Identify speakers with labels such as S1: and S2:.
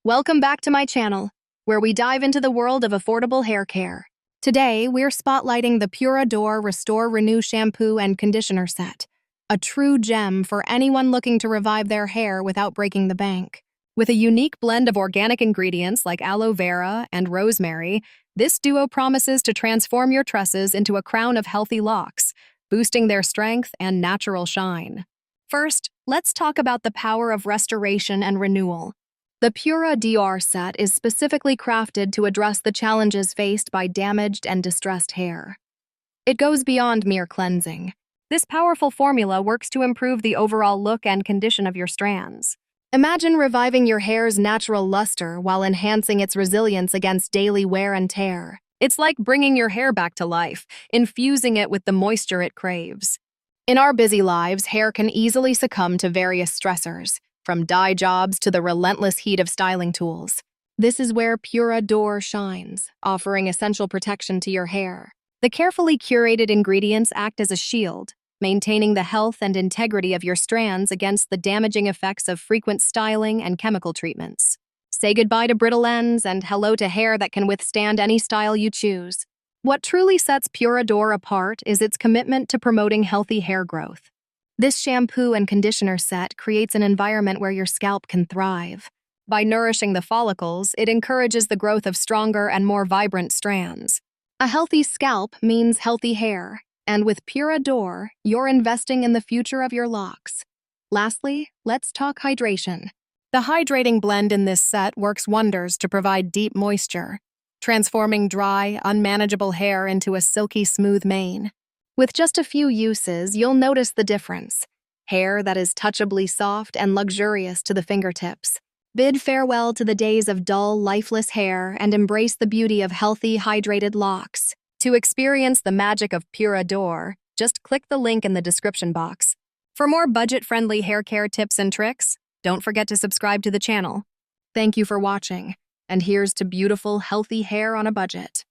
S1: Welcome back to my channel, where we dive into the world of affordable hair care. Today, we're spotlighting the Pura Restore Renew Shampoo and Conditioner Set, a true gem for anyone looking to revive their hair without breaking the bank. With a unique blend of organic ingredients like Aloe Vera and Rosemary, this duo promises to transform your tresses into a crown of healthy locks, boosting their strength and natural shine. First, let's talk about the power of restoration and renewal. The Pura DR set is specifically crafted to address the challenges faced by damaged and distressed hair. It goes beyond mere cleansing. This powerful formula works to improve the overall look and condition of your strands. Imagine reviving your hair's natural luster while enhancing its resilience against daily wear and tear. It's like bringing your hair back to life, infusing it with the moisture it craves. In our busy lives, hair can easily succumb to various stressors, from dye jobs to the relentless heat of styling tools. This is where Pura D'Or shines, offering essential protection to your hair. The carefully curated ingredients act as a shield, maintaining the health and integrity of your strands against the damaging effects of frequent styling and chemical treatments. Say goodbye to brittle ends and hello to hair that can withstand any style you choose. What truly sets Pura D'Or apart is its commitment to promoting healthy hair growth. This shampoo and conditioner set creates an environment where your scalp can thrive. By nourishing the follicles, it encourages the growth of stronger and more vibrant strands. A healthy scalp means healthy hair, and with Pura D'Or, you're investing in the future of your locks. Lastly, let's talk hydration. The hydrating blend in this set works wonders to provide deep moisture, transforming dry, unmanageable hair into a silky smooth mane. With just a few uses, you'll notice the difference. Hair that is touchably soft and luxurious to the fingertips. Bid farewell to the days of dull, lifeless hair and embrace the beauty of healthy, hydrated locks. To experience the magic of Pura D'Or, just click the link in the description box. For more budget-friendly hair care tips and tricks, don't forget to subscribe to the channel. Thank you for watching, and here's to beautiful, healthy hair on a budget.